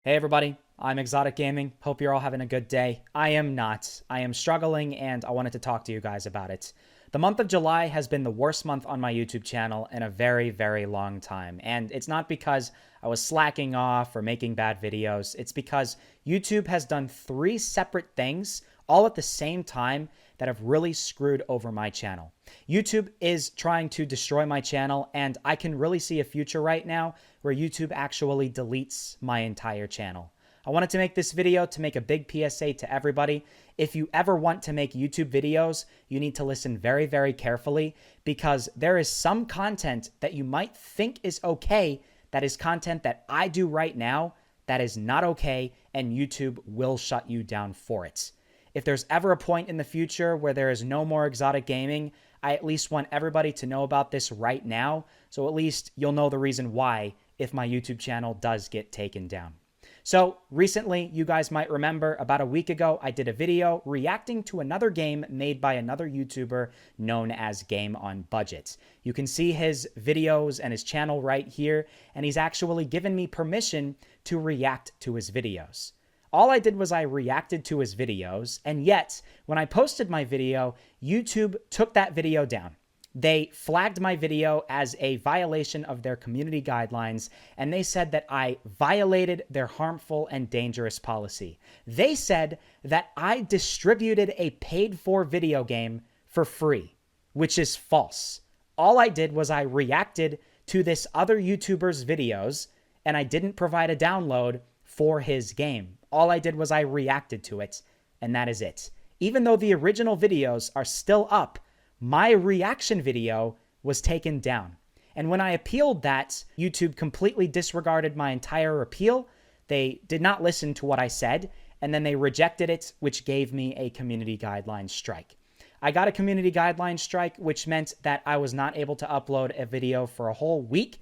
Hey everybody, I'm ExxotikGaming. Hope you're all having a good day. I am not. I am struggling and I wanted to talk to you guys about it. The month of July has been the worst month on my YouTube channel in a very, very long time. And it's not because I was slacking off or making bad videos. It's because YouTube has done three separate things all at the same time that have really screwed over my channel. YouTube is trying to destroy my channel, and I can really see a future right now where YouTube actually deletes my entire channel. I wanted to make this video to make a big PSA to everybody. If you ever want to make YouTube videos, you need to listen very, very carefully because there is some content that you might think is okay that is content that I do right now that is not okay, and YouTube will shut you down for it. If there's ever a point in the future where there is no more exotic gaming, I at least want everybody to know about this right now, so at least you'll know the reason why if my YouTube channel does get taken down. So recently, you guys might remember about a week ago, I did a video reacting to another game made by another YouTuber known as Game on Budget. You can see his videos and his channel right here, and he's actually given me permission to react to his videos. All I did was I reacted to his videos, and yet, when I posted my video, YouTube took that video down. They flagged my video as a violation of their community guidelines, and they said that I violated their harmful and dangerous policy. They said that I distributed a paid-for video game for free, which is false. All I did was I reacted to this other YouTuber's videos, and I didn't provide a download for his game. All I did was I reacted to it, and that is it. Even though the original videos are still up, my reaction video was taken down. And when I appealed that, YouTube completely disregarded my entire appeal. They did not listen to what I said, and then they rejected it, which gave me a community guidelines strike. I got a community guidelines strike, which meant that I was not able to upload a video for a whole week.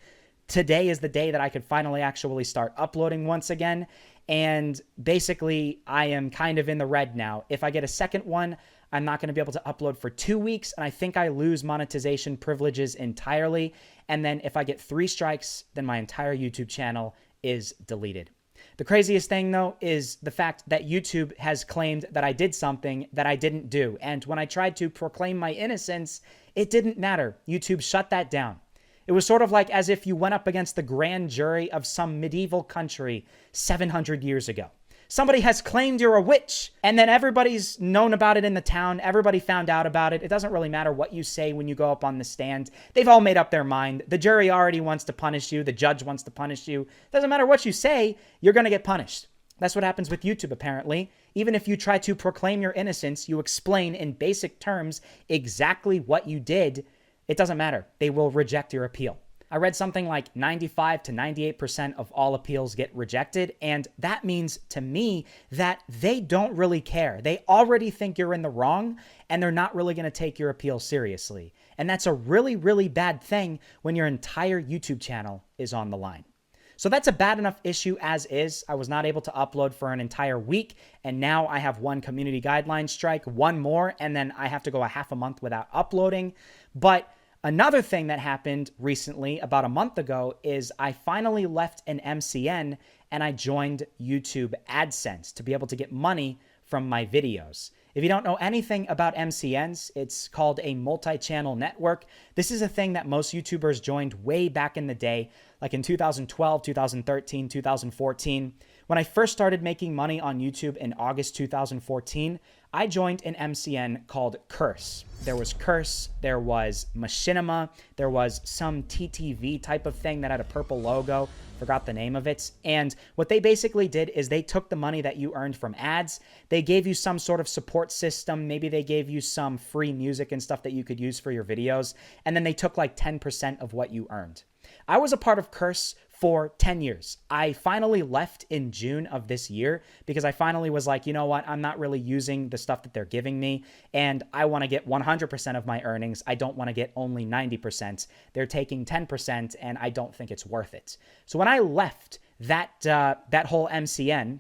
Today is the day that I could finally actually start uploading once again. And basically, I am kind of in the red now. If I get a second one, I'm not going to be able to upload for 2 weeks, and I think I lose monetization privileges entirely. And then if I get 3 strikes, then my entire YouTube channel is deleted. The craziest thing, though, is the fact that YouTube has claimed that I did something that I didn't do. And when I tried to proclaim my innocence, it didn't matter. YouTube shut that down. It was sort of like as if you went up against the grand jury of some medieval country 700 years ago. Somebody has claimed you're a witch, and then everybody's known about it in the town. Everybody found out about it. It doesn't really matter what you say when you go up on the stand. They've all made up their mind. The jury already wants to punish you. The judge wants to punish you. Doesn't matter what you say, you're going to get punished. That's what happens with YouTube, apparently. Even if you try to proclaim your innocence, you explain in basic terms exactly what you did. It doesn't matter. They will reject your appeal. I read something like 95 to 98% of all appeals get rejected, and that means to me that they don't really care. They already think you're in the wrong, and they're not really going to take your appeal seriously. And that's a really, really bad thing when your entire YouTube channel is on the line. So that's a bad enough issue as is. I was not able to upload for an entire week, and now I have one community guideline strike, one more, and then I have to go a half a month without uploading. But another thing that happened recently, about a month ago, is I finally left an MCN and I joined YouTube AdSense to be able to get money from my videos. If you don't know anything about MCNs, it's called a multi-channel network. This is a thing that most YouTubers joined way back in the day, like in 2012, 2013, 2014. When I first started making money on YouTube in August 2014, I joined an MCN called Curse. There was Curse, there was Machinima, there was some TTV type of thing that had a purple logo, forgot the name of it. And what they basically did is they took the money that you earned from ads, they gave you some sort of support system, maybe they gave you some free music and stuff that you could use for your videos, and then they took like 10% of what you earned. I was a part of Curse for 10 years. I finally left in June of this year because I finally was like, you know what? I'm not really using the stuff that they're giving me, and I want to get 100% of my earnings. I don't want to get only 90%. They're taking 10%, and I don't think it's worth it. So when I left that whole MCN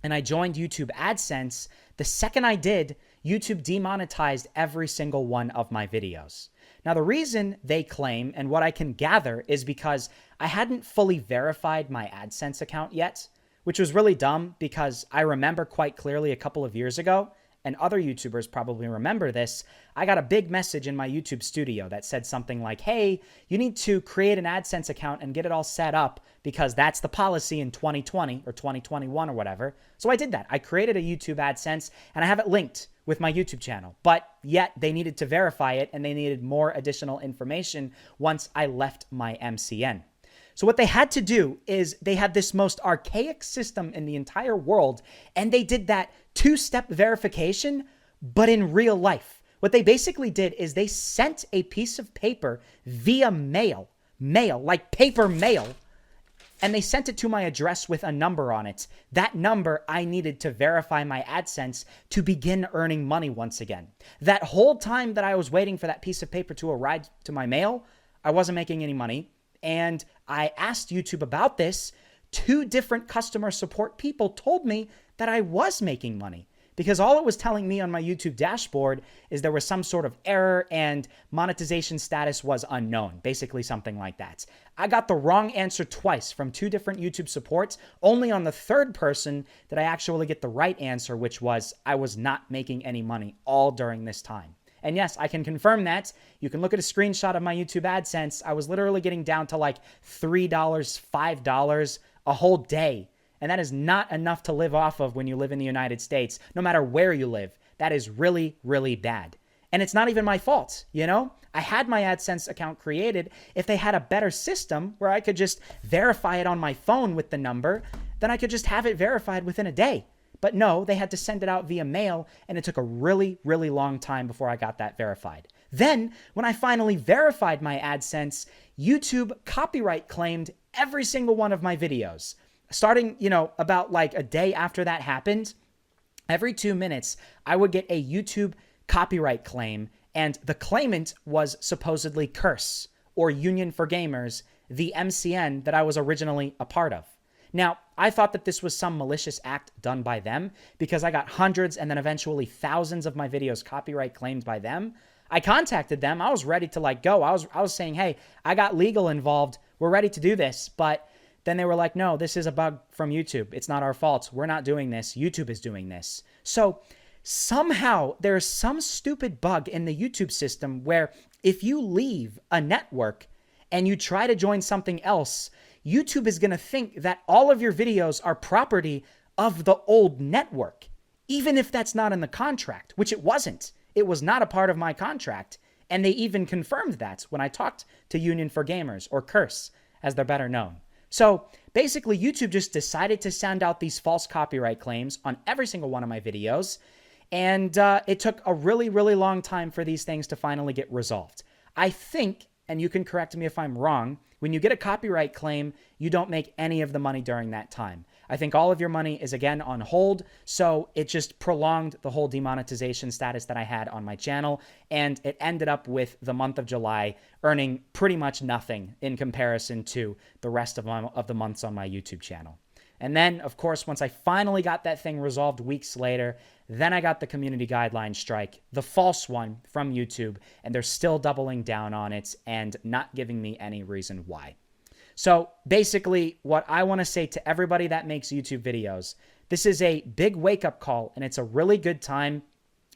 and I joined YouTube AdSense, the second I did, YouTube demonetized every single one of my videos. Now, the reason they claim, and what I can gather, is because I hadn't fully verified my AdSense account yet. which was really dumb because I remember quite clearly a couple of years ago, and other YouTubers probably remember this, I got a big message in my YouTube studio that said something like, hey, you need to create an AdSense account and get it all set up because that's the policy in 2020 or 2021 or whatever. So I did that. I created a YouTube AdSense and I have it linked with my YouTube channel, but yet they needed to verify it and they needed more additional information once I left my MCN. So what they had to do is they had this most archaic system in the entire world, and they did that two-step verification, but in real life. What they basically did is they sent a piece of paper via mail, like paper mail, and they sent it to my address with a number on it. That number I needed to verify my AdSense to begin earning money once again. That whole time that I was waiting for that piece of paper to arrive to my mail, I wasn't making any money. And I asked YouTube about this. 2 different customer support people told me that I was making money because all it was telling me on my YouTube dashboard is there was some sort of error and monetization status was unknown, basically something like that. I got the wrong answer twice from 2 different YouTube supports. Only on the third person did I actually get the right answer, which was I was not making any money all during this time. And yes, I can confirm that. You can look at a screenshot of my YouTube AdSense. I was literally getting down to like $3, $5 a whole day. And that is not enough to live off of when you live in the United States, no matter where you live. That is really, really bad. And it's not even my fault, you know? I had my AdSense account created. If they had a better system where I could just verify it on my phone with the number, then I could just have it verified within a day. But no, they had to send it out via mail, and it took a really, really long time before I got that verified. Then, when I finally verified my AdSense, YouTube copyright claimed every single one of my videos. Starting, about like a day after that happened, every 2 minutes, I would get a YouTube copyright claim, and the claimant was supposedly Curse, or Union for Gamers, the MCN that I was originally a part of. Now, I thought that this was some malicious act done by them because I got hundreds and then eventually thousands of my videos copyright claimed by them. I contacted them. I was ready to go. I was saying, hey, I got legal involved. We're ready to do this. But then they were like, no, this is a bug from YouTube. It's not our fault. We're not doing this. YouTube is doing this. So somehow there's some stupid bug in the YouTube system where if you leave a network and you try to join something else, YouTube is going to think that all of your videos are property of the old network, even if that's not in the contract, which it wasn't. It was not a part of my contract. And they even confirmed that when I talked to Union for Gamers, or Curse, as they're better known. So basically, YouTube just decided to send out these false copyright claims on every single one of my videos. And it took a really, really long time for these things to finally get resolved. I think, and you can correct me if I'm wrong, when you get a copyright claim, you don't make any of the money during that time. I think all of your money is again on hold, so it just prolonged the whole demonetization status that I had on my channel, and it ended up with the month of July earning pretty much nothing in comparison to the rest of the months on my YouTube channel. And then, of course, once I finally got that thing resolved weeks later, then I got the community guideline strike, the false one from YouTube, and they're still doubling down on it and not giving me any reason why. So basically, what I want to say to everybody that makes YouTube videos, this is a big wake-up call, and it's a really good time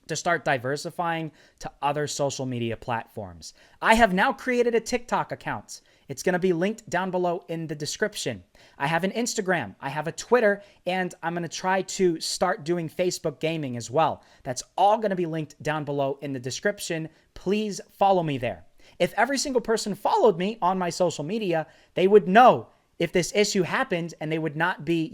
to start diversifying to other social media platforms. I have now created a TikTok account. It's going to be linked down below in the description. I have an Instagram, I have a Twitter, and I'm going to try to start doing Facebook gaming as well. That's all going to be linked down below in the description. Please follow me there. If every single person followed me on my social media, they would know if this issue happened and they would not be,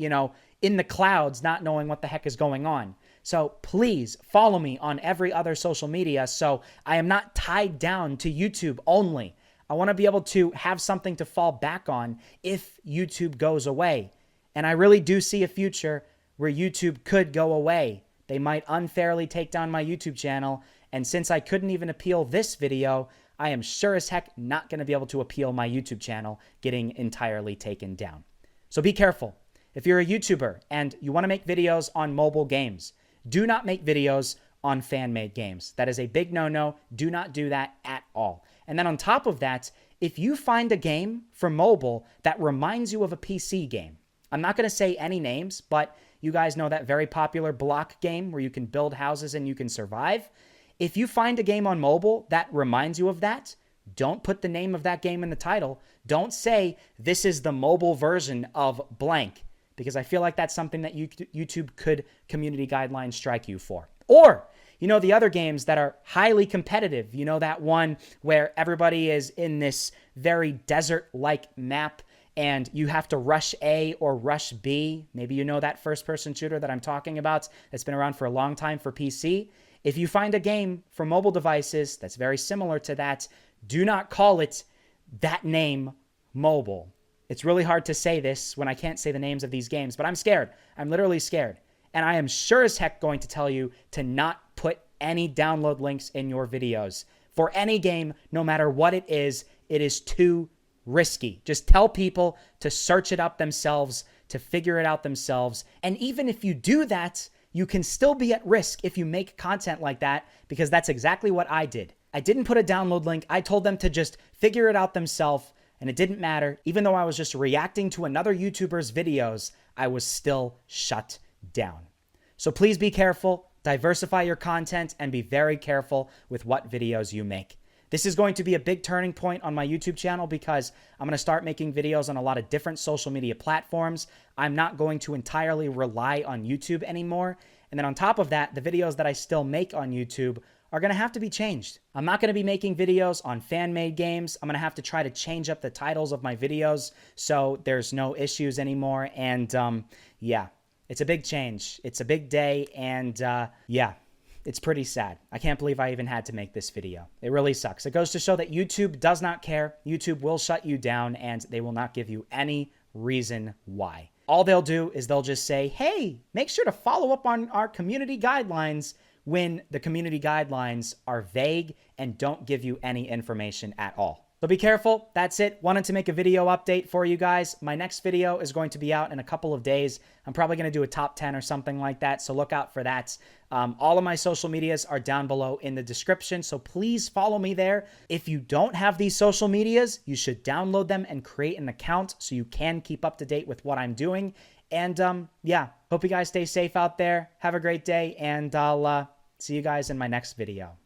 in the clouds, not knowing what the heck is going on. So please follow me on every other social media so I am not tied down to YouTube only. I want to be able to have something to fall back on if YouTube goes away. And I really do see a future where YouTube could go away. They might unfairly take down my YouTube channel. And since I couldn't even appeal this video, I am sure as heck not going to be able to appeal my YouTube channel getting entirely taken down. So be careful. If you're a YouTuber and you want to make videos on mobile games, do not make videos on fan-made games. That is a big no-no. Do not do that at all. And then on top of that, if you find a game for mobile that reminds you of a PC game, I'm not going to say any names, but you guys know that very popular block game where you can build houses and you can survive. If you find a game on mobile that reminds you of that, don't put the name of that game in the title. Don't say, this is the mobile version of blank, because I feel like that's something that YouTube could community guidelines strike you for. Or, the other games that are highly competitive, that one where everybody is in this very desert-like map and you have to rush A or rush B. Maybe you know that first-person shooter that I'm talking about that's been around for a long time for PC. If you find a game for mobile devices that's very similar to that, do not call it that name mobile. It's really hard to say this when I can't say the names of these games, but I'm scared. I'm literally scared. And I am sure as heck going to tell you to not put any download links in your videos. For any game, no matter what it is too risky. Just tell people to search it up themselves, to figure it out themselves. And even if you do that, you can still be at risk if you make content like that, because that's exactly what I did. I didn't put a download link. I told them to just figure it out themselves, and it didn't matter. Even though I was just reacting to another YouTuber's videos, I was still shut down. So please be careful, diversify your content, and be very careful with what videos you make. This is going to be a big turning point on my YouTube channel because I'm going to start making videos on a lot of different social media platforms. I'm not going to entirely rely on YouTube anymore. And then on top of that, the videos that I still make on YouTube are going to have to be changed. I'm not going to be making videos on fan-made games. I'm going to have to try to change up the titles of my videos so there's no issues anymore. And yeah, it's a big change. It's a big day. And yeah. It's pretty sad. I can't believe I even had to make this video. It really sucks. It goes to show that YouTube does not care. YouTube will shut you down and they will not give you any reason why. All they'll do is they'll just say, hey, make sure to follow up on our community guidelines, when the community guidelines are vague and don't give you any information at all. So be careful. That's it. Wanted to make a video update for you guys. My next video is going to be out in a couple of days. I'm probably going to do a top 10 or something like that, so look out for that. All of my social medias are down below in the description, so please follow me there. If you don't have these social medias, you should download them and create an account so you can keep up to date with what I'm doing. And yeah, hope you guys stay safe out there. Have a great day, and I'll see you guys in my next video.